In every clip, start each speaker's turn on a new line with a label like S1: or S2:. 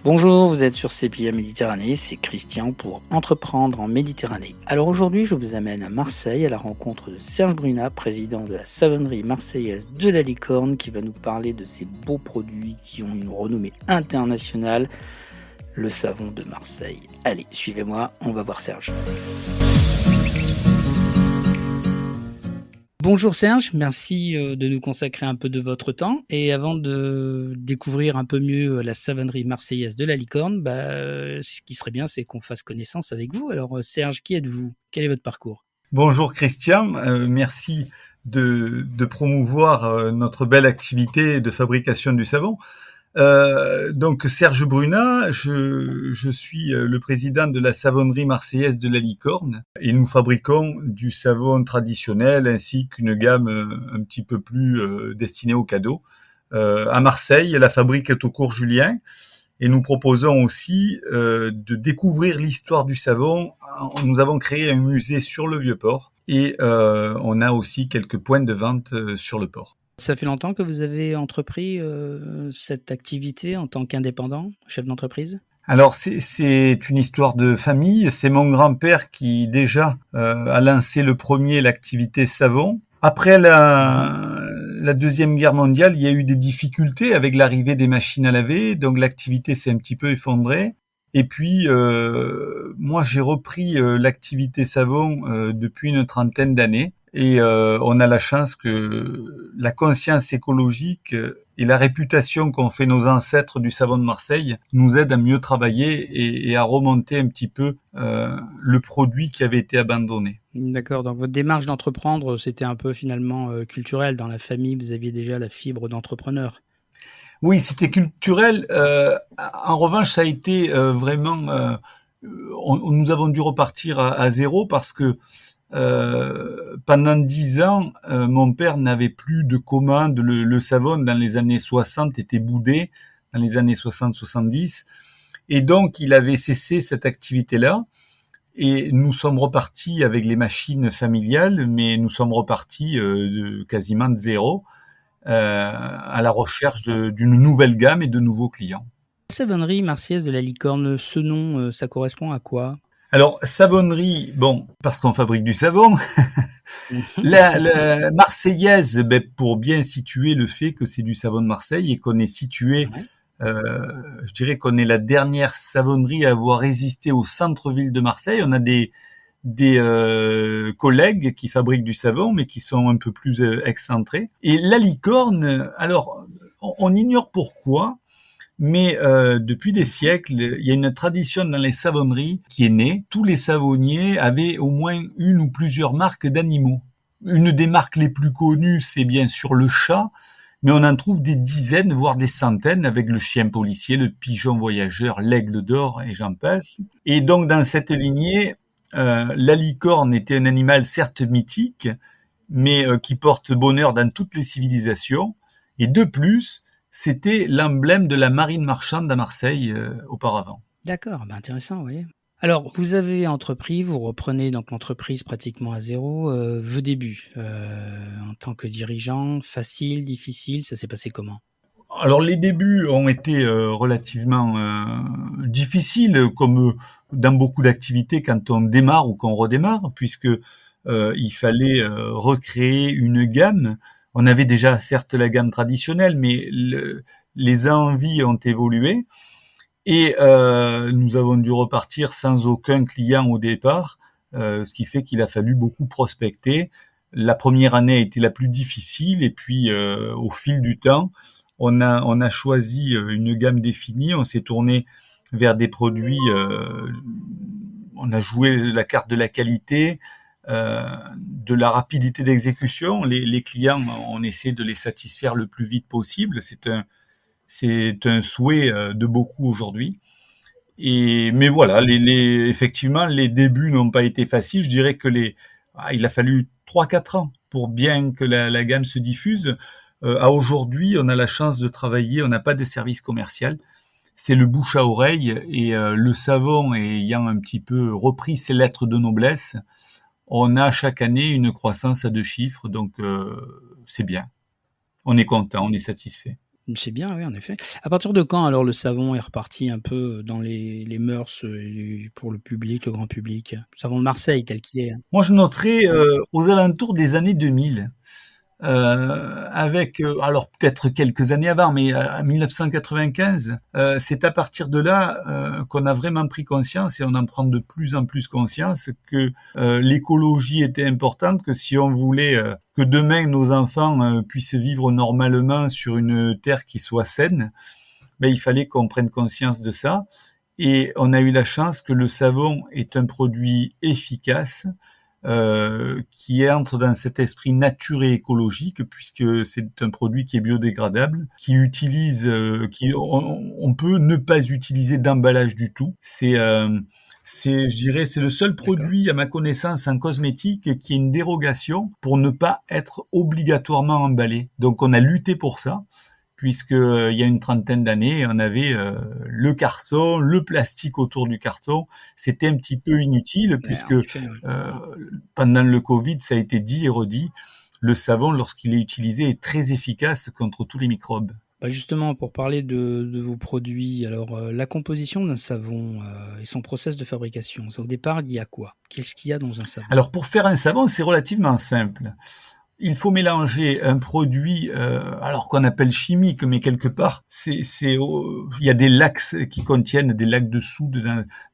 S1: Bonjour, vous êtes sur CPA Méditerranée, c'est Christian pour Entreprendre en Méditerranée. Alors aujourd'hui, je vous amène à Marseille à la rencontre de Serge Brunat, président de la savonnerie marseillaise de la Licorne, qui va nous parler de ces beaux produits qui ont une renommée internationale, le savon de Marseille. Allez, suivez-moi, on va voir Serge. Bonjour Serge, merci de nous consacrer un peu de votre temps. Et avant de découvrir un peu mieux la savonnerie marseillaise de la Licorne, ce qui serait bien, c'est qu'on fasse connaissance avec vous. Alors Serge, qui êtes-vous? Quel est votre parcours?
S2: Bonjour Christian, merci de promouvoir notre belle activité de fabrication du savon. Donc Serge Brunat, je suis le président de la savonnerie marseillaise de la Licorne et nous fabriquons du savon traditionnel ainsi qu'une gamme un petit peu plus destinée aux cadeaux. À Marseille, la fabrique est au cours Julien et nous proposons aussi de découvrir l'histoire du savon. Nous avons créé un musée sur le Vieux-Port et on a aussi quelques points de vente sur le port.
S1: Ça fait longtemps que vous avez entrepris cette activité en tant qu'indépendant, chef d'entreprise?
S2: Alors c'est une histoire de famille. C'est mon grand-père qui déjà a lancé le premier l'activité savon. Après la Deuxième Guerre mondiale, il y a eu des difficultés avec l'arrivée des machines à laver, donc l'activité s'est un petit peu effondrée. Et puis moi j'ai repris l'activité savon depuis une trentaine d'années. Et on a la chance que la conscience écologique et la réputation qu'ont fait nos ancêtres du savon de Marseille nous aident à mieux travailler et à remonter un petit peu le produit qui avait été abandonné.
S1: D'accord, donc votre démarche d'entreprendre, c'était un peu finalement culturel. Dans la famille, vous aviez déjà la fibre d'entrepreneur.
S2: Oui, c'était culturel. En revanche, ça a été vraiment... nous avons dû repartir à zéro parce que pendant 10 ans, mon père n'avait plus de commandes. Le savon, dans les années 60, était boudé, dans les années 60-70. Et donc, il avait cessé cette activité-là. Et nous sommes repartis avec les machines familiales, mais nous sommes repartis quasiment de zéro, à la recherche d'une nouvelle gamme et de nouveaux clients.
S1: Savonnerie marseillaise de la Licorne, ce nom, ça correspond à quoi?
S2: Alors, savonnerie, bon, parce qu'on fabrique du savon.
S1: Mmh.
S2: La Marseillaise, pour bien situer le fait que c'est du savon de Marseille et qu'on est situé,
S1: Ouais.
S2: je dirais qu'on est la dernière savonnerie à avoir résisté au centre-ville de Marseille. On a des collègues qui fabriquent du savon, mais qui sont un peu plus excentrés. Et la Licorne, alors, on ignore pourquoi, mais depuis des siècles, il y a une tradition dans les savonneries qui est née. Tous les savonniers avaient au moins une ou plusieurs marques d'animaux. Une des marques les plus connues, c'est bien sûr le chat, mais on en trouve des dizaines, voire des centaines, avec le chien policier, le pigeon voyageur, l'aigle d'or, et j'en passe. Et donc, dans cette lignée, la licorne était un animal certes mythique, mais qui porte bonheur dans toutes les civilisations. Et de plus, c'était l'emblème de la marine marchande à Marseille auparavant.
S1: D'accord, intéressant, oui. Alors, vous avez entrepris, vous reprenez donc l'entreprise pratiquement à zéro. Vos débuts, en tant que dirigeant, facile, difficile, ça s'est passé comment?
S2: Alors les débuts ont été relativement difficiles, comme dans beaucoup d'activités quand on démarre ou qu'on redémarre, puisque il fallait recréer une gamme. On avait déjà certes la gamme traditionnelle, mais les envies ont évolué et nous avons dû repartir sans aucun client au départ, ce qui fait qu'il a fallu beaucoup prospecter. La première année a été la plus difficile et puis au fil du temps, on a choisi une gamme définie, on s'est tourné vers des produits, on a joué la carte de la qualité, de la rapidité d'exécution. Les clients, on essaie de les satisfaire le plus vite possible. C'est un souhait de beaucoup aujourd'hui. Mais voilà, effectivement, les débuts n'ont pas été faciles. Je dirais que il a fallu 3-4 ans pour bien que la gamme se diffuse. À aujourd'hui, on a la chance de travailler, on n'a pas de service commercial. C'est le bouche à oreille et le savon ayant un petit peu repris ses lettres de noblesse, on a chaque année une croissance à 2 chiffres, donc c'est bien. On est content, on est satisfait.
S1: C'est bien, oui, en effet. À partir de quand alors le savon est reparti un peu dans les mœurs, pour le public, le grand public? Le savon de Marseille tel qu'il est, hein?
S2: Moi, je noterais aux alentours des années 2000. Avec alors peut-être quelques années avant, mais en 1995, c'est à partir de là qu'on a vraiment pris conscience et on en prend de plus en plus conscience que l'écologie était importante, que si on voulait que demain nos enfants puissent vivre normalement sur une terre qui soit saine, ben, il fallait qu'on prenne conscience de ça. Et on a eu la chance que le savon est un produit efficace, qui entre dans cet esprit nature et écologique, puisque c'est un produit qui est biodégradable, qui utilise, on peut ne pas utiliser d'emballage du tout. Je dirais, c'est le seul
S1: D'accord.
S2: produit, à ma connaissance, en cosmétique qui est une dérogation pour ne pas être obligatoirement emballé. Donc, on a lutté pour ça, puisque il y a une trentaine d'années, on avait le carton, le plastique autour du carton. C'était un petit peu inutile,
S1: Ouais,
S2: puisque
S1: en effet, ouais.
S2: pendant le Covid, ça a été dit et redit, le savon, lorsqu'il est utilisé, est très efficace contre tous les microbes.
S1: Bah, justement, pour parler de vos produits, alors, la composition d'un savon, et son process de fabrication, ça au départ, il y a quoi? Qu'est-ce qu'il y a dans un savon?
S2: Alors, pour faire un savon, c'est relativement simple. Il faut mélanger un produit, alors qu'on appelle chimique, mais quelque part, il y a des lacs qui contiennent des lacs de soude,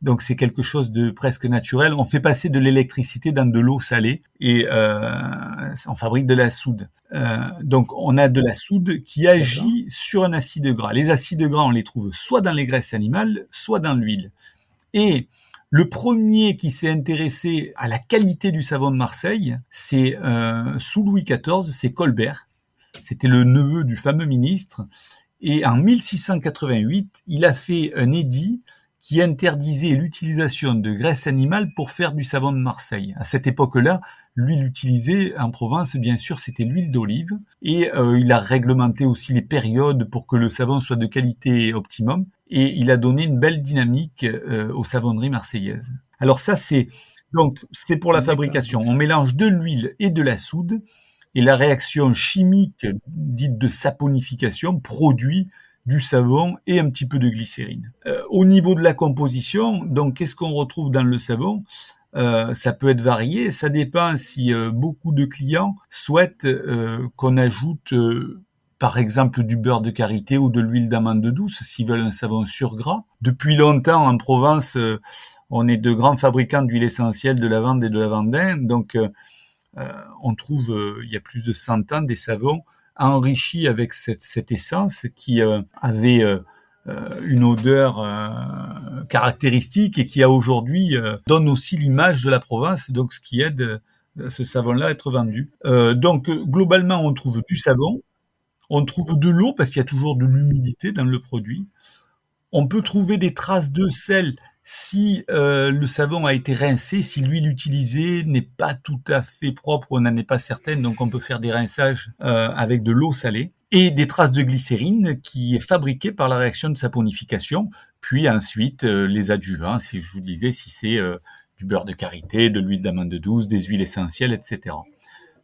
S2: donc c'est quelque chose de presque naturel. On fait passer de l'électricité dans de l'eau salée et on fabrique de la soude. Donc on a de la soude qui
S1: D'accord.
S2: agit sur un acide gras. Les acides gras, on les trouve soit dans les graisses animales, soit dans l'huile. Et le premier qui s'est intéressé à la qualité du savon de Marseille, c'est sous Louis XIV, c'est Colbert. C'était le neveu du fameux ministre. Et en 1688, il a fait un édit qui interdisait l'utilisation de graisse animale pour faire du savon de Marseille. À cette époque-là, l'huile utilisée en Provence, bien sûr, c'était l'huile d'olive. Et il a réglementé aussi les périodes pour que le savon soit de qualité optimum. Et il a donné une belle dynamique aux savonneries marseillaises. Alors ça, c'est pour la
S1: D'accord,
S2: fabrication.
S1: donc
S2: On mélange de l'huile et de la soude. Et la réaction chimique dite de saponification produit du savon et un petit peu de glycérine. Au niveau de la composition, donc qu'est-ce qu'on retrouve dans le savon? Ça peut être varié, ça dépend si beaucoup de clients souhaitent qu'on ajoute par exemple du beurre de karité ou de l'huile d'amande douce s'ils veulent un savon sur gras. Depuis longtemps en Provence, on est de grands fabricants d'huile essentielle de lavande et de lavandin, donc on trouve, il y a plus de 100 ans, des savons enrichis avec cette essence qui avait une odeur caractéristique et qui a aujourd'hui donne aussi l'image de la Provence, donc ce qui aide ce savon-là à être vendu. Donc globalement, on trouve du savon, on trouve de l'eau parce qu'il y a toujours de l'humidité dans le produit. On peut trouver des traces de sel si le savon a été rincé, si l'huile utilisée n'est pas tout à fait propre ou on n'en est pas certaine, donc on peut faire des rinçages avec de l'eau salée. Et des traces de glycérine qui est fabriquée par la réaction de saponification, puis ensuite les adjuvants, si je vous disais, si c'est du beurre de karité, de l'huile d'amande douce, des huiles essentielles, etc.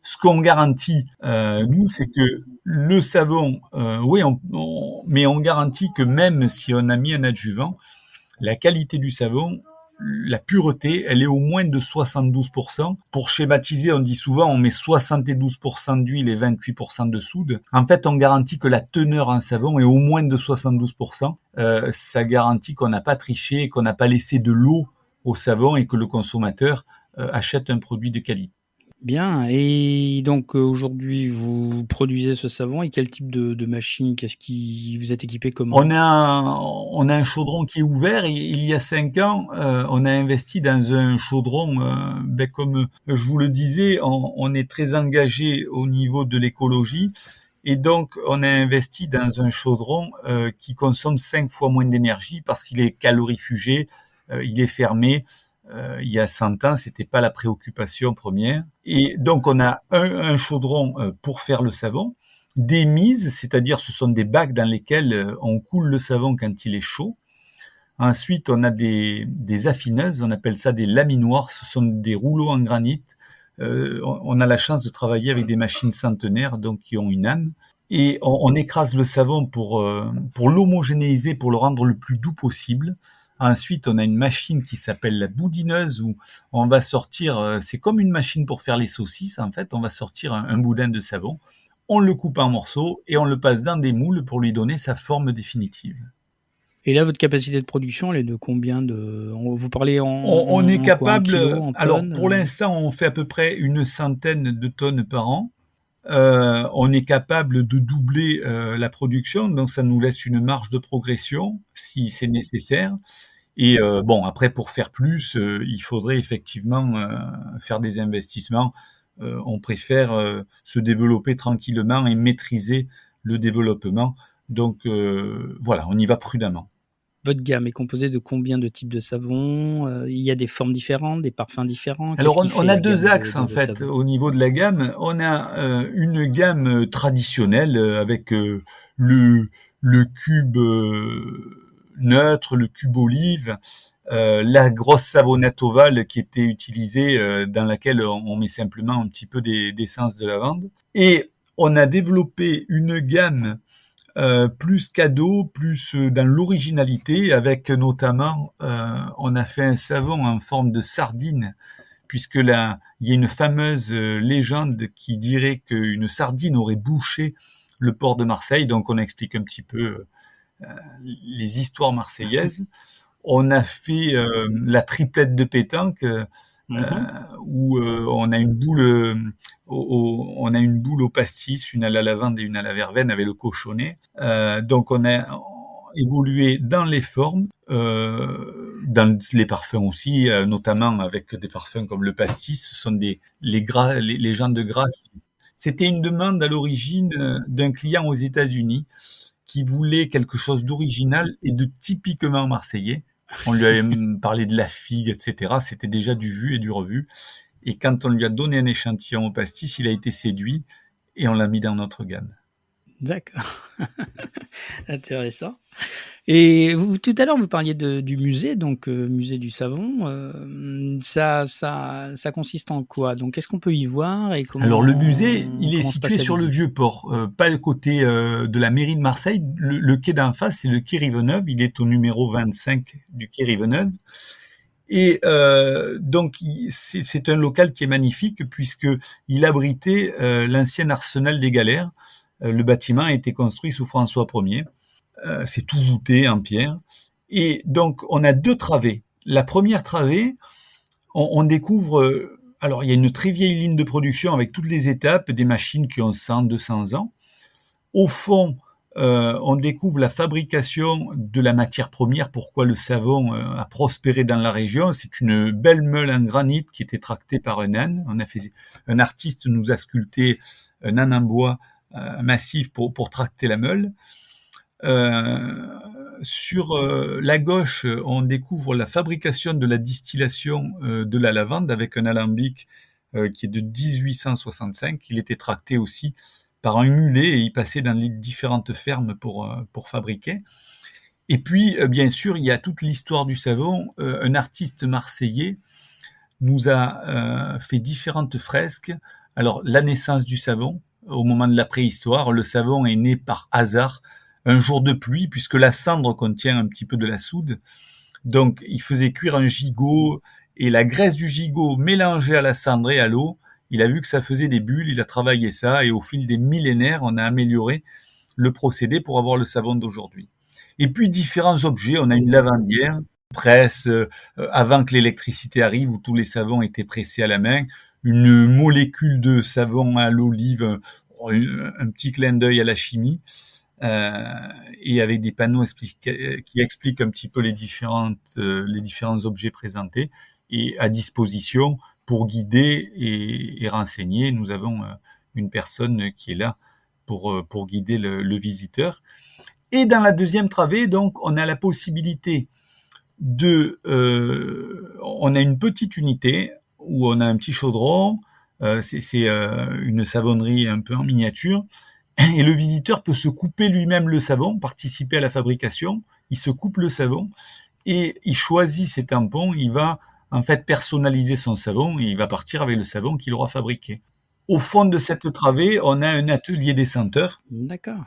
S2: Ce qu'on garantit, nous, c'est que le savon, oui, mais on garantit que même si on a mis un adjuvant, la qualité du savon, la pureté, elle est au moins de 72%. Pour schématiser, on dit souvent on met 72% d'huile et 28% de soude. En fait, on garantit que la teneur en savon est au moins de 72%. Ça garantit qu'on n'a pas triché, qu'on n'a pas laissé de l'eau au savon et que le consommateur achète un produit de qualité.
S1: bien et donc, aujourd'hui, vous produisez ce savon et quel type de machine? Qu'est-ce qui vous êtes équipé comment?
S2: On a un chaudron qui est ouvert et il y a 5 ans, on a investi dans un chaudron, comme je vous le disais, on est très engagé au niveau de l'écologie et donc on a investi dans un chaudron qui consomme 5 fois moins d'énergie parce qu'il est calorifugé, il est fermé. Il y a 100 ans, c'était pas la préoccupation première. Et donc on a un chaudron pour faire le savon, des mises, c'est-à-dire ce sont des bacs dans lesquels on coule le savon quand il est chaud. Ensuite, on a des affineuses, on appelle ça des laminoirs, ce sont des rouleaux en granit. On a la chance de travailler avec des machines centenaires, donc qui ont une âme. et on écrase le savon pour l'homogénéiser, pour le rendre le plus doux possible. Ensuite, on a une machine qui s'appelle la boudineuse où on va sortir, c'est comme une machine pour faire les saucisses en fait, on va sortir un boudin de savon, on le coupe en morceaux et on le passe dans des moules pour lui donner sa forme définitive.
S1: Et là, votre capacité de production, elle est de combien de vous parlez en
S2: On est
S1: en quoi? En
S2: capable,
S1: kilos, en
S2: alors
S1: tonnes,
S2: pour l'instant, on fait à peu près une centaine de tonnes par an. On est capable de doubler la production, donc ça nous laisse une marge de progression si c'est nécessaire. Et bon, après, pour faire plus, il faudrait effectivement faire des investissements. On préfère se développer tranquillement et maîtriser le développement. Donc voilà, on y va prudemment.
S1: Votre gamme est composée de combien de types de savons? Il y a des formes différentes, des parfums différents? Qu'est-ce
S2: Alors
S1: qui
S2: on
S1: fait
S2: a
S1: la
S2: 2
S1: gamme
S2: axes
S1: de
S2: en
S1: vos
S2: fait
S1: savons?
S2: au niveau de la gamme. On a, une gamme traditionnelle, avec, le cube, neutre, le cube olive, la grosse savonnette ovale qui était utilisée, dans laquelle on met simplement un petit peu d'essence de lavande. Et on a développé une gamme plus cadeau, plus dans l'originalité, avec notamment, on a fait un savon en forme de sardine, puisque là, il y a une fameuse légende qui dirait qu'une sardine aurait bouché le port de Marseille, donc on explique un petit peu les histoires marseillaises. On a fait la triplette de pétanque,
S1: Mmh.
S2: où on a une boule au pastis, une à la lavande et une à la verveine avec le cochonnet. Donc on a évolué dans les formes, dans les parfums aussi, notamment avec des parfums comme le pastis. Ce sont les gens de Grasse. C'était une demande à l'origine d'un client aux États-Unis qui voulait quelque chose d'original et de typiquement marseillais. On lui avait parlé de la figue, etc. C'était déjà du vu et du revu. Et quand on lui a donné un échantillon au pastis, il a été séduit et on l'a mis dans notre gamme.
S1: D'accord, intéressant. Et tout à l'heure, vous parliez du musée, donc musée du savon, ça consiste en quoi? Donc qu'est-ce qu'on peut y voir et
S2: Alors le musée,
S1: comment
S2: il est
S1: comment se
S2: situé
S1: passe la
S2: sur le
S1: visite?
S2: vieux port, pas le côté de la mairie de Marseille. Le quai d'en face, c'est le quai Riveneuve. Il est au numéro 25 du quai Riveneuve. Et donc c'est un local qui est magnifique puisque il abritait l'ancien arsenal des galères. Le bâtiment a été construit sous François Ier. C'est tout voûté en pierre. Et donc on a 2 travées. La première travée, on découvre, alors il y a une très vieille ligne de production avec toutes les étapes, des machines qui ont 100, 200 ans. Au fond, on découvre la fabrication de la matière première, pourquoi le savon a prospéré dans la région. C'est une belle meule en granit qui était tractée par un artiste nous a sculpté un âne en bois massif pour tracter la meule. Euh, sur la gauche, on découvre la fabrication de la distillation de la lavande avec un alambic qui est de 1865. Il était tracté aussi par un mulet et il passait dans les différentes fermes pour fabriquer. Et puis, bien sûr, il y a toute l'histoire du savon. Un artiste marseillais nous a fait différentes fresques. Alors, la naissance du savon, au moment de la préhistoire, le savon est né par hasard, un jour de pluie, puisque la cendre contient un petit peu de la soude. Donc, il faisait cuire un gigot, et la graisse du gigot mélangée à la cendre et à l'eau, il a vu que ça faisait des bulles, il a travaillé ça, et au fil des millénaires, on a amélioré le procédé pour avoir le savon d'aujourd'hui. Et puis différents objets, on a une lavandière, presse, avant que l'électricité arrive, où tous les savons étaient pressés à la main, une molécule de savon à l'olive, un petit clin d'œil à la chimie, et avec des panneaux qui expliquent un petit peu les différents objets présentés, et à disposition pour guider et renseigner. Nous avons une personne qui est là pour guider le visiteur. Et dans la deuxième travée, donc, on a la possibilité on a une petite unité où on a un petit chaudron, c'est une savonnerie un peu en miniature, et le visiteur peut se couper lui-même le savon, participer à la fabrication, il se coupe le savon, et il choisit ses tampons, il va en fait personnaliser son savon, et il va partir avec le savon qu'il aura fabriqué. au fond de cette travée, on a un atelier des senteurs
S1: D'accord.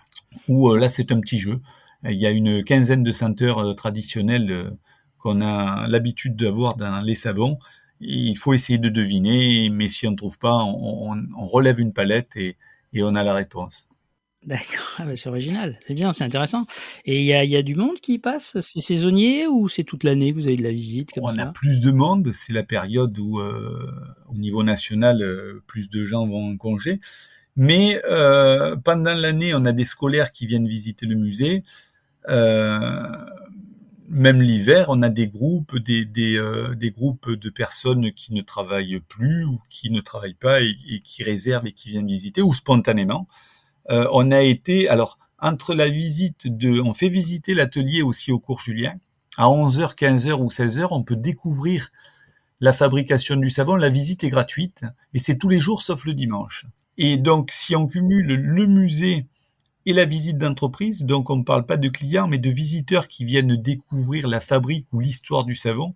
S2: où là, c'est un petit jeu. Il y a une quinzaine de senteurs traditionnelles qu'on a l'habitude d'avoir dans les savons. Et il faut essayer de deviner, mais si on ne trouve pas, on relève une palette et on a la réponse.
S1: D'accord, ah bah, c'est original, c'est bien, c'est intéressant et il y a du monde qui y passe? C'est saisonnier ou c'est toute l'année que vous avez de la visite comme
S2: On a
S1: ça?
S2: plus de monde, c'est la période où, au niveau national, plus de gens vont en congé. Mais pendant l'année, on a des scolaires qui viennent visiter le musée. Euh, Même l'hiver, on a des groupes, des groupes de personnes qui ne travaillent plus ou qui ne travaillent pas et qui réservent et qui viennent visiter, ou spontanément. On a été, alors, entre la visite on fait visiter l'atelier aussi au cours Julien. À 11h, 15h ou 16h, on peut découvrir la fabrication du savon. La visite est gratuite et c'est tous les jours sauf le dimanche. Et donc, si on cumule le musée et la visite d'entreprise, donc on ne parle pas de clients, mais de visiteurs qui viennent découvrir la fabrique ou l'histoire du savon,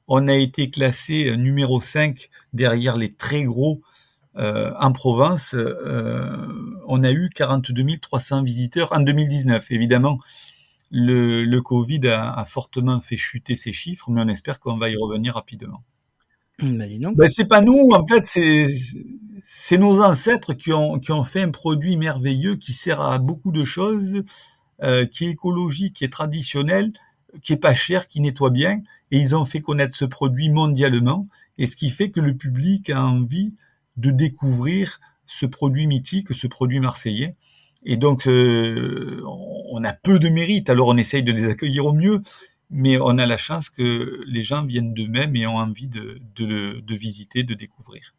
S2: on a été classé numéro 5 derrière les très gros en Provence. On a eu 42 300 visiteurs en 2019. Évidemment, le Covid a fortement fait chuter ces chiffres, mais on espère qu'on va y revenir rapidement.
S1: Bah, dis donc.
S2: Ben, c'est pas nous, en fait, c'est nos ancêtres qui ont fait un produit merveilleux qui sert à beaucoup de choses, qui est écologique, qui est traditionnel, qui est pas cher, qui nettoie bien, et ils ont fait connaître ce produit mondialement, et ce qui fait que le public a envie de découvrir ce produit mythique, ce produit marseillais. Et donc, on a peu de mérite, alors on essaye de les accueillir au mieux, mais on a la chance que les gens viennent d'eux-mêmes et ont envie de visiter, de découvrir.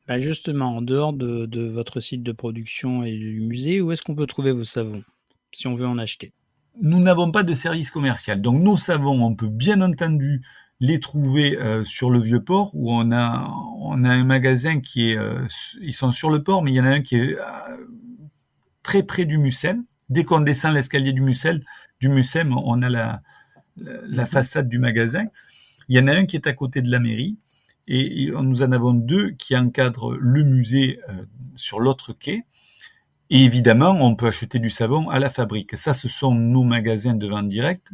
S1: Bah, justement, en dehors de votre site de production et du musée, où est-ce qu'on peut trouver vos savons? Si on veut en acheter?
S2: Nous n'avons pas de service commercial, donc nos savons, on peut bien entendu les trouver sur le Vieux-Port, où on a un magasin qui est, ils sont sur le port, mais il y en a un qui est très près du Mucem. Dès qu'on descend l'escalier du Mucem, on a la
S1: Mmh.
S2: façade du magasin. Il y en a un qui est à côté de la mairie, et nous en avons deux qui encadrent le musée sur l'autre quai. Et évidemment, on peut acheter du savon à la fabrique. Ça, ce sont nos magasins de vente directe.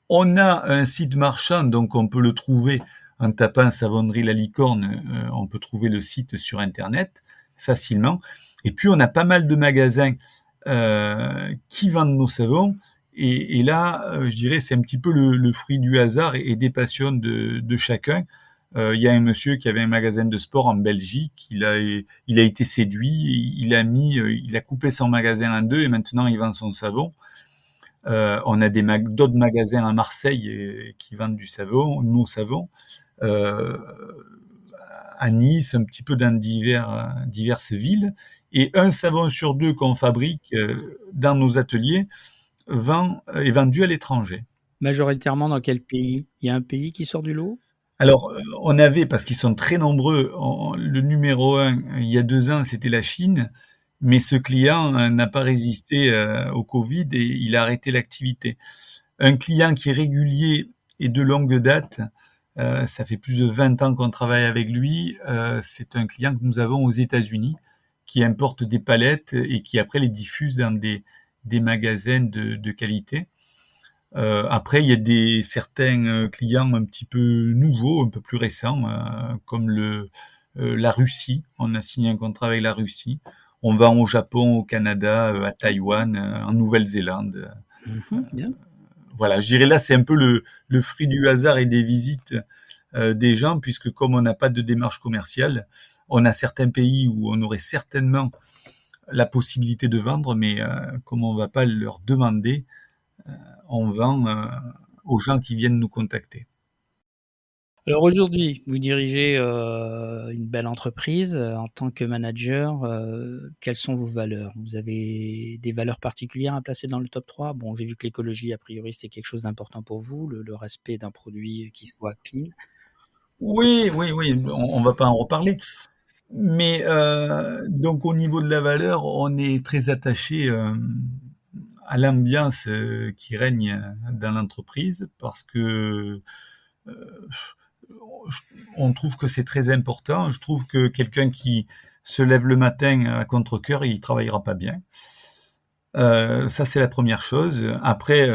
S2: On a un site marchand, donc on peut le trouver en tapant Savonnerie La Licorne. On peut trouver le site sur Internet facilement. Et puis, on a pas mal de magasins qui vendent nos savons. Et là, je dirais, c'est un petit peu le fruit du hasard et des passions de chacun. Il y a un monsieur qui avait un magasin de sport en Belgique. Il a été séduit. Il a coupé son magasin en deux et maintenant il vend son savon. On a d'autres magasins à Marseille qui vendent du savon, nos savons. Euh, à Nice, un petit peu dans diverses villes. Et un savon sur deux qu'on fabrique dans nos ateliers est vendu à l'étranger.
S1: Majoritairement dans quel pays? Il y a un pays qui sort du lot?
S2: Alors, on avait, parce qu'ils sont très nombreux, le numéro un, il y a 2 ans, c'était la Chine, mais ce client n'a pas résisté au Covid et il a arrêté l'activité. Un client qui est régulier et de longue date, ça fait plus de 20 ans qu'on travaille avec lui, c'est un client que nous avons aux États-Unis, qui importe des palettes et qui après les diffuse dans des magasins de qualité. Après, il y a certains clients un petit peu nouveaux, un peu plus récents, comme la Russie. On a signé un contrat avec la Russie. On vend au Japon, au Canada, à Taïwan, en Nouvelle-Zélande.
S1: Mmh, bien.
S2: Voilà, je dirais là, c'est un peu le fruit du hasard et des visites des gens, puisque comme on n'a pas de démarche commerciale, on a certains pays où on aurait certainement la possibilité de vendre, mais comme on ne va pas leur demander, on vend aux gens qui viennent nous contacter.
S1: Alors aujourd'hui, vous dirigez, une belle entreprise, en tant que manager, quelles sont vos valeurs? Vous avez des valeurs particulières à placer dans le top 3? Bon, j'ai vu que l'écologie, a priori, c'est quelque chose d'important pour vous, le respect d'un produit qui soit clean.
S2: Oui, oui, oui, on va pas en reparler. Mais donc au niveau de la valeur, on est très attaché à l'ambiance qui règne dans l'entreprise parce que euh, on trouve que c'est très important. Je trouve que quelqu'un qui se lève le matin à contre-cœur, il travaillera pas bien. Ça, c'est la première chose. Après,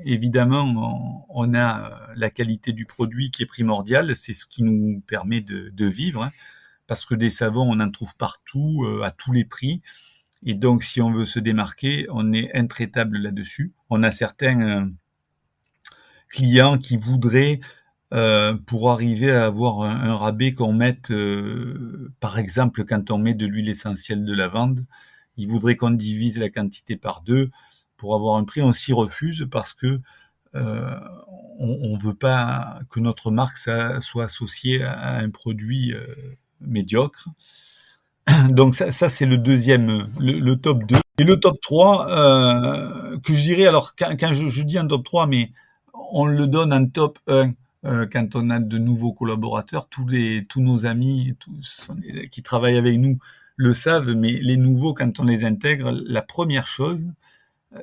S2: évidemment, on a la qualité du produit qui est primordiale. C'est ce qui nous permet de vivre, hein, parce que des savons, on en trouve partout, à tous les prix. Et donc, si on veut se démarquer, on est intraitable là-dessus. On a certains clients qui voudraient, pour arriver à avoir un rabais qu'on mette, par exemple, quand on met de l'huile essentielle de lavande, ils voudraient qu'on divise la quantité par 2 pour avoir un prix. On s'y refuse parce que on veut pas que notre marque soit associée à un produit médiocre. Donc ça c'est le deuxième, le top 2. Et le top 3, que je dirais, alors quand je dis un top 3, mais on le donne en top 1 quand on a de nouveaux collaborateurs. Tous nos amis qui travaillent avec nous le savent, mais les nouveaux, quand on les intègre, la première chose,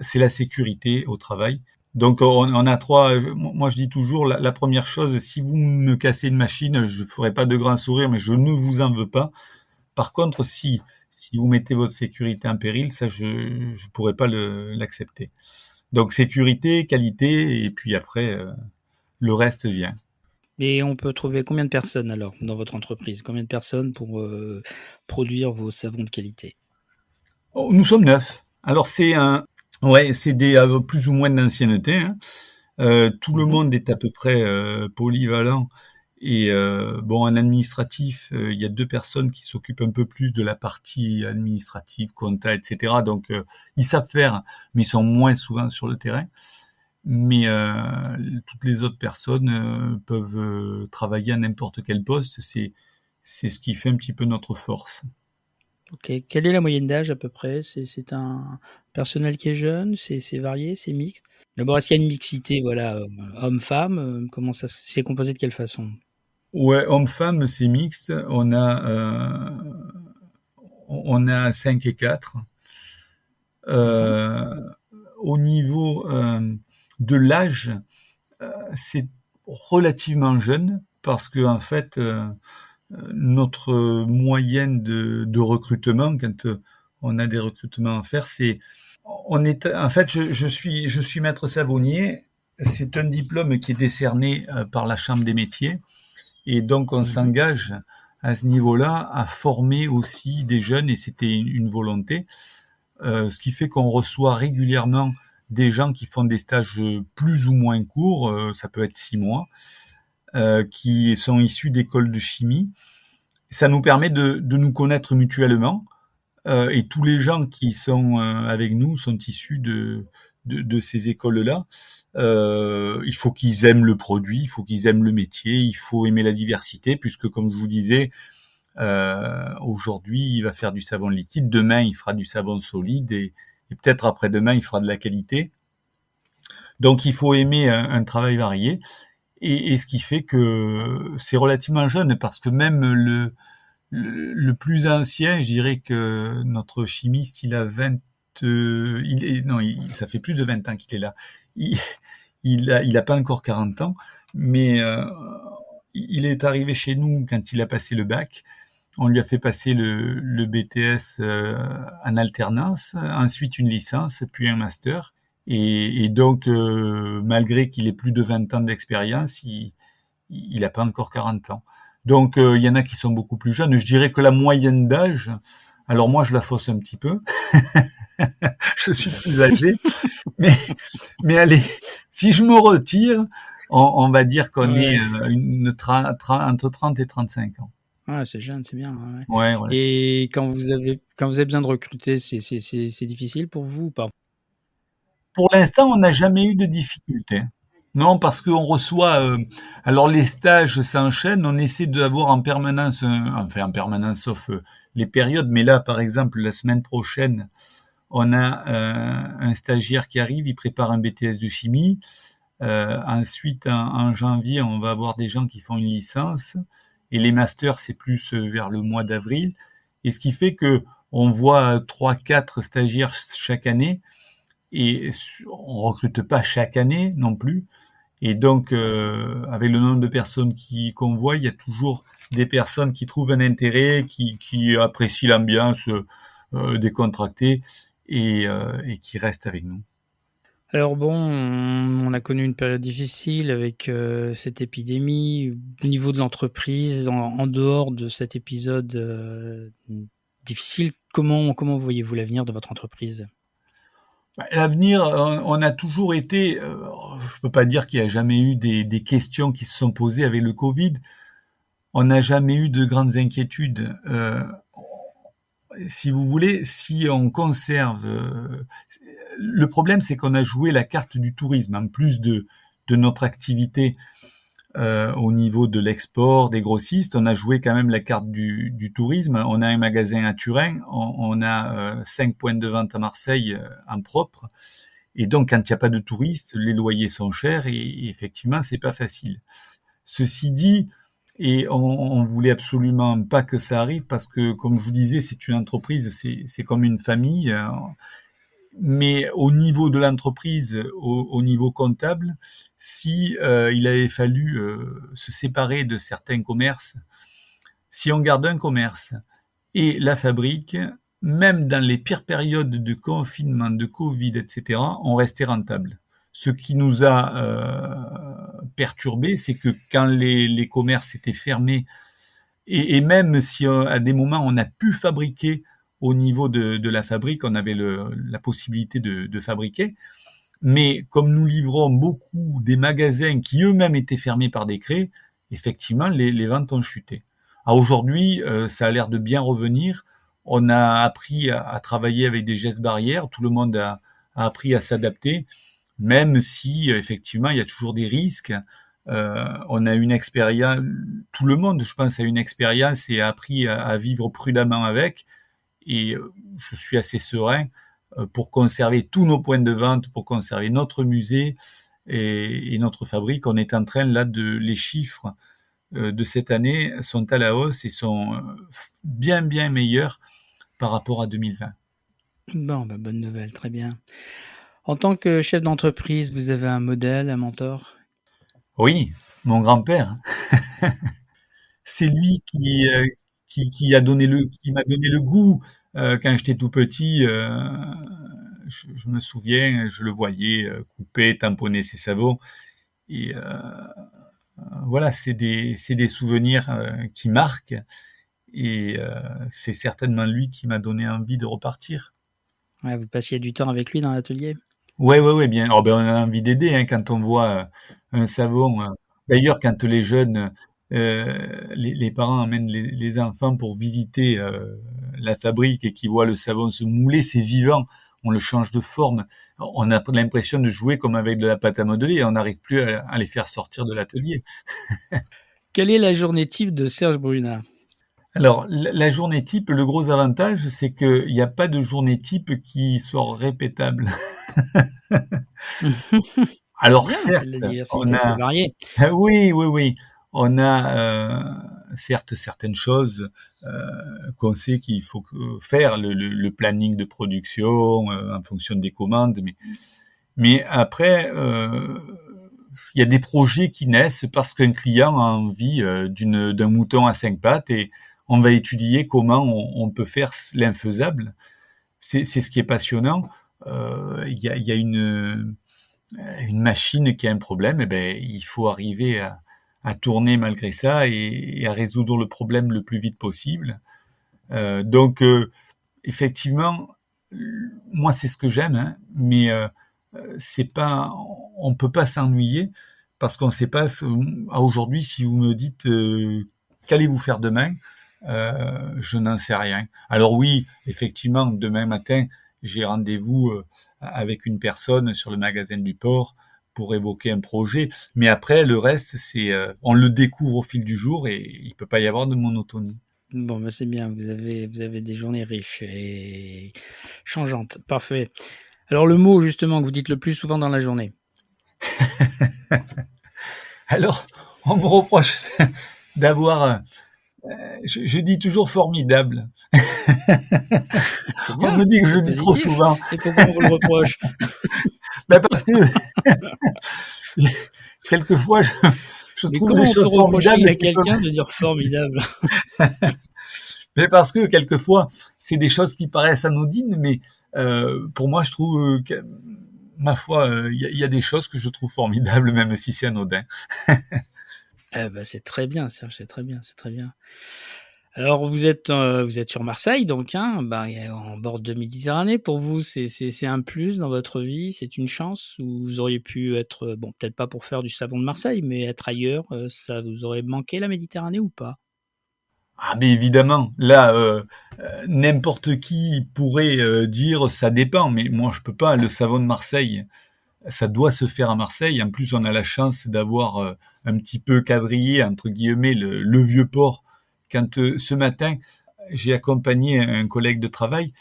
S2: c'est la sécurité au travail. Donc on a 3, moi je dis toujours, la première chose, si vous me cassez une machine, je ferai pas de grand sourire, mais je ne vous en veux pas. Par contre, si vous mettez votre sécurité en péril, ça je pourrais pas l'accepter. Donc sécurité, qualité, et puis après le reste vient.
S1: Et on peut trouver combien de personnes alors dans votre entreprise? Combien de personnes pour produire vos savons de qualité?
S2: Oh, nous sommes 9. Alors c'est des plus ou moins d'ancienneté, hein. Tout le monde est à peu près polyvalent. Et bon, en administratif, il y a 2 personnes qui s'occupent un peu plus de la partie administrative, compta, etc. Donc ils savent faire, mais ils sont moins souvent sur le terrain. Mais toutes les autres personnes peuvent travailler à n'importe quel poste. C'est ce qui fait un petit peu notre force.
S1: Ok. Quelle est la moyenne d'âge à peu près? C'est un personnel qui est jeune? C'est varié? C'est mixte? D'abord, est-ce qu'il y a une mixité, voilà, homme-femme? Comment ça c'est composé de quelle façon?
S2: Ouais, homme-femme, c'est mixte. On a 5 et 4.
S1: Mhm.
S2: Au niveau de l'âge, c'est relativement jeune parce que en fait, notre moyenne de recrutement, quand on a des recrutements à faire, en fait, je suis maître savonnier. C'est un diplôme qui est décerné par la Chambre des métiers. Et donc, on
S1: Mhm.
S2: s'engage à ce niveau-là à former aussi des jeunes, et c'était une volonté. Ce qui fait qu'on reçoit régulièrement des gens qui font des stages plus ou moins courts, ça peut être 6 mois, qui sont issus d'écoles de chimie. Ça nous permet de nous connaître mutuellement, et tous les gens qui sont avec nous sont issus de ces écoles-là. Il faut qu'ils aiment le produit, il faut qu'ils aiment le métier, il faut aimer la diversité, puisque comme je vous disais, aujourd'hui il va faire du savon liquide, demain il fera du savon solide, et peut-être après-demain il fera de la qualité. Donc il faut aimer un travail varié, et ce qui fait que c'est relativement jeune, parce que même le plus ancien, je dirais que notre chimiste, il a 20, non, ça fait plus de 20 ans qu'il est là. Il, il a pas encore 40 ans, mais il est arrivé chez nous quand il a passé le bac. On lui a fait passer le BTS en alternance, ensuite une licence, puis un master. Et donc, malgré qu'il ait plus de 20 ans d'expérience, il n'a pas encore 40 ans. Donc, il y en a qui sont beaucoup plus jeunes. Je dirais que la moyenne d'âge, alors moi, je la fausse un petit peu. Je suis plus âgé. Mais, mais allez, si je me retire, on va dire qu'on est
S1: Ouais.
S2: entre 30 et 35 ans.
S1: Ah, c'est jeune, c'est bien, ouais, ouais.
S2: Ouais, relativement.
S1: Et quand vous avez besoin de recruter, c'est difficile pour vous ou pas?
S2: Pour l'instant, on n'a jamais eu de difficultés. Non, parce qu'on reçoit, alors les stages s'enchaînent, on essaie d'avoir en permanence, enfin en permanence sauf les périodes, mais là, par exemple, la semaine prochaine, on a un stagiaire qui arrive, il prépare un BTS de chimie. Ensuite, en janvier, on va avoir des gens qui font une licence, et les masters, c'est plus vers le mois d'avril. Et ce qui fait que on voit 3-4 stagiaires chaque année, et on recrute pas chaque année non plus. Et donc, avec le nombre de personnes qu'on voit, il y a toujours des personnes qui trouvent un intérêt, qui apprécient l'ambiance décontractée et qui restent avec nous.
S1: Alors bon, on a connu une période difficile avec, cette épidémie. Au niveau de l'entreprise, en dehors de cet épisode, difficile, comment voyez-vous l'avenir de votre entreprise?
S2: Bah, l'avenir, on a toujours été, je peux pas dire qu'il y a jamais eu des questions qui se sont posées avec le Covid. On n'a jamais eu de grandes inquiétudes. Si vous voulez, si on conserve, le problème, c'est qu'on a joué la carte du tourisme, en plus de notre activité au niveau de l'export, des grossistes, on a joué quand même la carte du tourisme. On a un magasin à Turin, on a 5 points de vente à Marseille en propre. Et donc, quand il n'y a pas de touristes, les loyers sont chers et effectivement, c'est pas facile. Ceci dit, et on voulait absolument pas que ça arrive parce que, comme je vous disais, c'est une entreprise, c'est comme une famille. Mais au niveau de l'entreprise, au niveau comptable, si il avait fallu se séparer de certains commerces, si on garde un commerce et la fabrique, même dans les pires périodes de confinement, de Covid, etc., on restait rentable. Ce qui nous a perturbé, c'est que quand les commerces étaient fermés, et même si à des moments on a pu fabriquer au niveau de la fabrique, on avait la possibilité de fabriquer, mais comme nous livrons beaucoup des magasins qui eux-mêmes étaient fermés par décret, effectivement, les ventes ont chuté. Aujourd'hui, ça a l'air de bien revenir. On a appris à travailler avec des gestes barrières. Tout le monde a appris à s'adapter, même si effectivement, il y a toujours des risques. On a une expérience, tout le monde, je pense, a une expérience et a appris à vivre prudemment avec. Et je suis assez serein pour conserver tous nos points de vente, pour conserver notre musée et notre fabrique. On est en train là les chiffres de cette année sont à la hausse et sont bien meilleurs par rapport à 2020.
S1: Bon, bah, bonne nouvelle, très bien. En tant que chef d'entreprise, vous avez un modèle, un mentor?
S2: Oui, mon grand-père. C'est lui qui m'a donné le goût quand j'étais tout petit. Je me souviens, je le voyais couper, tamponner ses sabots. Et voilà, c'est des souvenirs qui marquent. Et c'est certainement lui qui m'a donné envie de repartir.
S1: Ouais, vous passiez du temps avec lui dans l'atelier?
S2: Ouais, bien. Oh, ben, on a envie d'aider hein, quand on voit un savon. D'ailleurs, quand les jeunes, les parents amènent les enfants pour visiter la fabrique et qu'ils voient le savon se mouler, c'est vivant. On le change de forme. On a l'impression de jouer comme avec de la pâte à modeler et on n'arrive plus à les faire sortir de l'atelier.
S1: Quelle est la journée type de Serge Brunat?
S2: Alors, la journée type, le gros avantage, c'est qu'il n'y a pas de journée type qui soit répétable. Alors
S1: Bien,
S2: certes,
S1: la
S2: on
S1: diversité, c'est
S2: a
S1: varié.
S2: oui, on a certes certaines choses qu'on sait qu'il faut faire, le planning de production en fonction des commandes, mais après il y a des projets qui naissent parce qu'un client a envie d'un mouton à 5 pattes et on va étudier comment on peut faire l'infaisable. C'est ce qui est passionnant. Il y a une machine qui a un problème, et ben il faut arriver à tourner malgré ça et à résoudre le problème le plus vite possible. Donc effectivement, moi c'est ce que j'aime, hein, mais c'est pas, on peut pas s'ennuyer parce qu'on sait pas. Aujourd'hui, si vous me dites qu'allez-vous faire demain, je n'en sais rien. Alors oui, effectivement, demain matin, j'ai rendez-vous avec une personne sur le magasin du port pour évoquer un projet. Mais après, le reste, c'est on le découvre au fil du jour et il peut pas y avoir de monotonie.
S1: Bon, bah, c'est bien, vous avez des journées riches et changeantes. Parfait. Alors le mot justement que vous dites le plus souvent dans la journée?
S2: Alors, on me reproche d'avoir, je dis toujours formidable.
S1: C'est
S2: On
S1: bien,
S2: me dit que je
S1: c'est
S2: le dis trop
S1: positif.
S2: souvent.
S1: Et pourquoi on vous le reproche?
S2: Ben parce que quelquefois, je
S1: Mais
S2: trouve des
S1: comment on peut
S2: choses
S1: reprocher
S2: formidables
S1: à
S2: qui peuvent...
S1: quelqu'un de dire formidable?
S2: Mais parce que quelquefois, c'est des choses qui paraissent anodines, mais pour moi, je trouve que, ma foi, il y a des choses que je trouve formidables, même si c'est anodin.
S1: Eh ben, c'est très bien, Serge, c'est très bien, c'est très bien. Alors vous êtes sur Marseille donc, hein, bah, en bord de Méditerranée. Pour vous, c'est un plus dans votre vie? C'est une chance? Ou vous auriez pu être, bon, peut-être pas pour faire du savon de Marseille, mais être ailleurs, ça vous aurait manqué la Méditerranée ou pas?
S2: Ah mais évidemment, là, n'importe qui pourrait dire ça dépend, mais moi je peux pas. Le savon de Marseille, ça doit se faire à Marseille. En plus, on a la chance d'avoir un petit peu quadrillé entre guillemets le vieux port. Quand ce matin, j'ai accompagné un collègue de travail,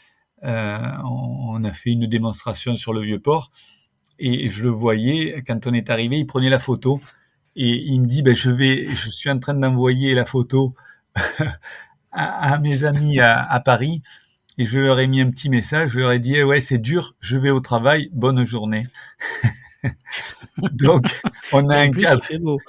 S2: on a fait une démonstration sur le vieux port et je le voyais quand on est arrivé, il prenait la photo et il me dit ben je suis en train d'envoyer la photo à mes amis à Paris et je leur ai mis un petit message, je leur ai dit eh ouais c'est dur, je vais au travail, bonne journée. Donc on a
S1: Et en
S2: un
S1: plus, il
S2: cadre,
S1: fait beau.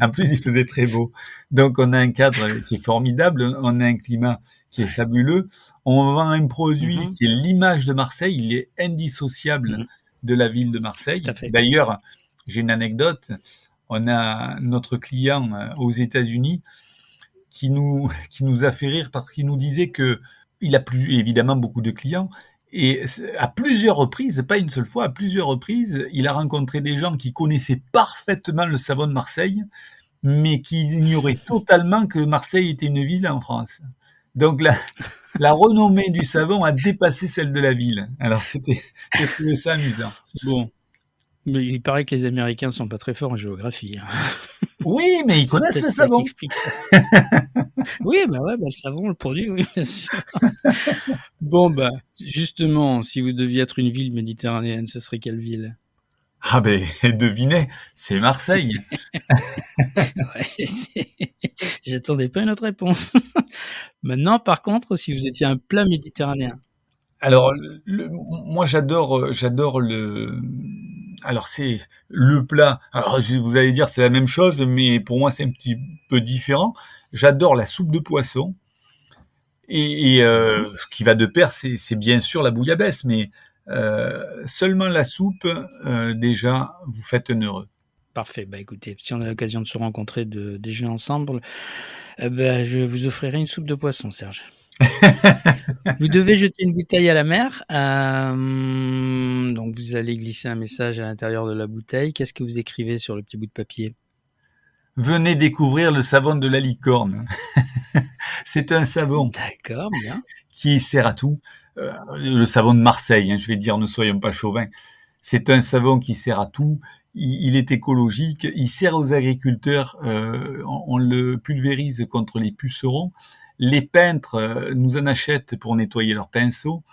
S2: en plus il faisait très beau, donc on a un cadre qui est formidable, on a un climat qui est fabuleux, on vend un produit
S1: Mmh.
S2: qui est l'image de Marseille, il est indissociable
S1: Mmh.
S2: de la ville de
S1: Tout à
S2: Marseille.
S1: fait.
S2: D'ailleurs, j'ai une anecdote, on a notre client aux États-Unis qui nous a fait rire parce qu'il nous disait que il a plus évidemment beaucoup de clients et à plusieurs reprises, pas une seule fois, à plusieurs reprises, il a rencontré des gens qui connaissaient parfaitement le savon de Marseille, mais qui ignoraient totalement que Marseille était une ville en France. Donc la renommée du savon a dépassé celle de la ville. Alors j'ai trouvé ça amusant.
S1: Bon, mais il paraît que les Américains sont pas très forts en géographie, hein.
S2: Oui, mais ils
S1: C'est
S2: connaissent
S1: peut-être
S2: le
S1: ça qui
S2: savon.
S1: explique ça. Oui, bah, ouais, bah, le savon, le produit, oui, bien sûr. Bon, bah, justement, si vous deviez être une ville méditerranéenne, ce serait quelle ville?
S2: Ah ben, devinez, c'est Marseille.
S1: Ouais, j'attendais pas une autre réponse. Maintenant, par contre, si vous étiez un plat méditerranéen.
S2: Alors, moi j'adore alors c'est le plat. Alors vous allez dire c'est la même chose, mais pour moi c'est un petit peu différent. J'adore la soupe de poisson
S1: Mmh.
S2: ce qui va de pair, c'est bien sûr la bouillabaisse, mais seulement la soupe, déjà vous faites un heureux.
S1: Parfait. Bah, écoutez, si on a l'occasion de se rencontrer, de déjeuner ensemble, bah, je vous offrirai une soupe de poisson, Serge. Vous devez jeter une bouteille à la mer, donc vous allez glisser un message à l'intérieur de la bouteille. Qu'est-ce que vous écrivez sur le petit bout de papier?
S2: Venez découvrir le savon de la licorne. C'est un savon
S1: D'accord, bien.
S2: qui sert à tout. Le savon de Marseille, hein, je vais dire, ne soyons pas chauvins. C'est un savon qui sert à tout. Il est écologique. Il sert aux agriculteurs. On le pulvérise contre les pucerons. Les peintres nous en achètent pour nettoyer leurs pinceaux.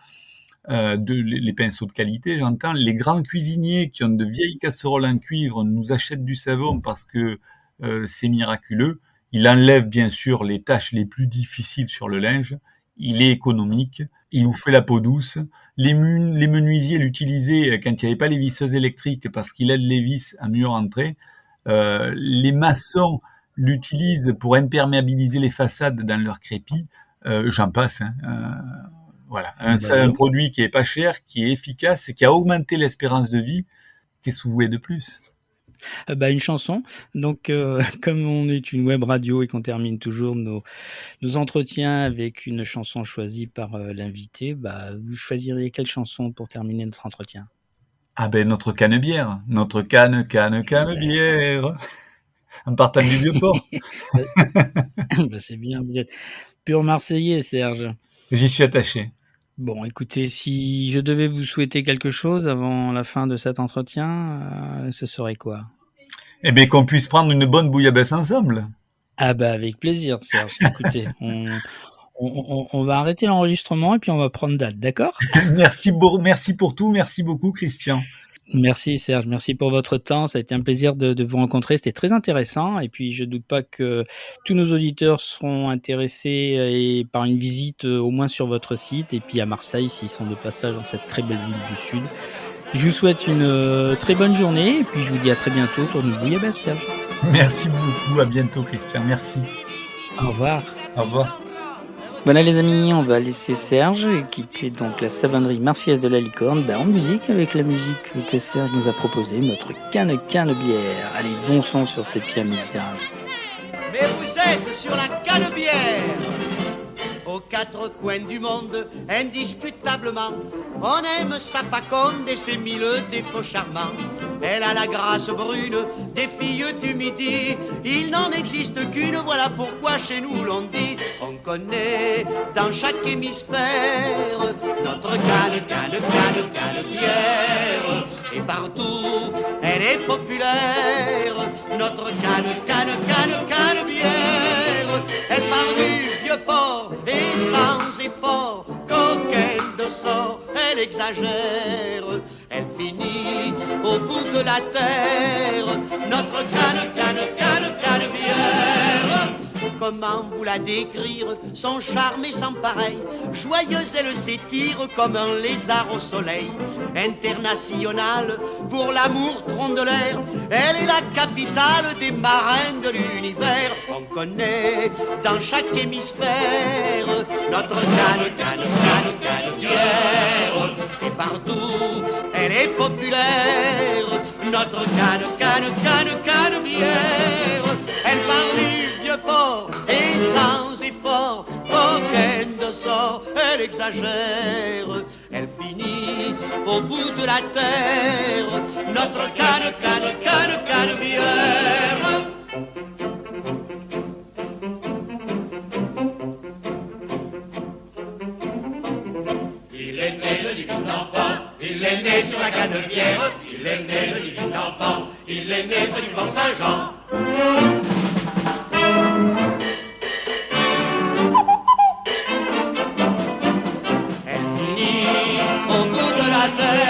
S2: Les pinceaux de qualité, j'entends. Les grands cuisiniers qui ont de vieilles casseroles en cuivre nous achètent du savon parce que c'est miraculeux. Il enlève bien sûr les tâches les plus difficiles sur le linge. Il est économique. Il vous fait la peau douce. Les menuisiers l'utilisaient quand il n'y avait pas les visseuses électriques parce qu'il aide les vis à mieux rentrer. Les maçons l'utilisent pour imperméabiliser les façades dans leur crépi. J'en passe. Hein. Voilà,
S1: Bah,
S2: c'est
S1: dis
S2: un
S1: donc.
S2: produit qui est pas cher, qui est efficace, qui a augmenté l'espérance de vie. Qu'est-ce que vous voulez de plus?
S1: Bah, une chanson. Donc, comme on est une web radio et qu'on termine toujours nos entretiens avec une chanson choisie par, l'invité, bah, vous choisiriez quelle chanson pour terminer notre entretien?
S2: Ah ben notre canne-bière, notre canne-bière, en partant du Vieux-Port.
S1: Bah bah, c'est bien, vous êtes pur marseillais, Serge.
S2: J'y suis attaché.
S1: Bon, écoutez, si je devais vous souhaiter quelque chose avant la fin de cet entretien, ce serait quoi?
S2: Eh bien qu'on puisse prendre une bonne bouillabaisse ensemble.
S1: Ah bah, avec plaisir, Serge. Écoutez, on va arrêter l'enregistrement et puis on va prendre date, d'accord?
S2: Merci pour tout, merci beaucoup Christian.
S1: Merci Serge, merci pour votre temps. Ça a été un plaisir de vous rencontrer. C'était très intéressant et puis je doute pas que tous nos auditeurs seront intéressés et par une visite, au moins sur votre site et puis à Marseille s'ils sont de passage dans cette très belle ville du sud. Je vous souhaite une très bonne journée et puis je vous dis à très bientôt autour d'une bouillabaisse, Serge.
S2: Merci beaucoup, à bientôt Christian, merci.
S1: Au revoir.
S2: Au revoir.
S1: Voilà les amis, on va laisser Serge quitter donc la savonnerie Marseillaise de la Licorne en musique avec la musique que Serge nous a proposée, notre canne bière. Allez, bon sang sur ces pieds méditerranéens.
S3: Mais vous êtes sur la canne-bière, aux quatre coins du monde, indiscutablement. On aime sa faconde et ses mille défauts charmants. Elle a la grâce brune des filles du midi. Il n'en existe qu'une, voilà pourquoi chez nous l'on dit. On connaît dans chaque hémisphère notre canne-bière. Et partout, elle est populaire. Notre canne-bière. Elle part du vieux port et sans effort, coquine de sort, elle exagère. Elle finit au bout de la terre, notre canne-bière. Comment vous la décrire, son charme est sans pareil. Joyeuse, elle s'étire comme un lézard au soleil. Internationale, pour l'amour tronc de l'air, elle est la capitale des marins de l'univers. On connaît dans chaque hémisphère notre canne-bière. Et partout, elle est populaire, notre canne-bière. Elle part du vieux port et sans effort, aucune de sort, elle exagère. Elle finit au bout de la terre, notre canne-bière. Il est né le divin enfant, il est né sur la canne-bière. Il est né le divin enfant, il est né du Port Saint-Jean. Elle finit au bout de la terre.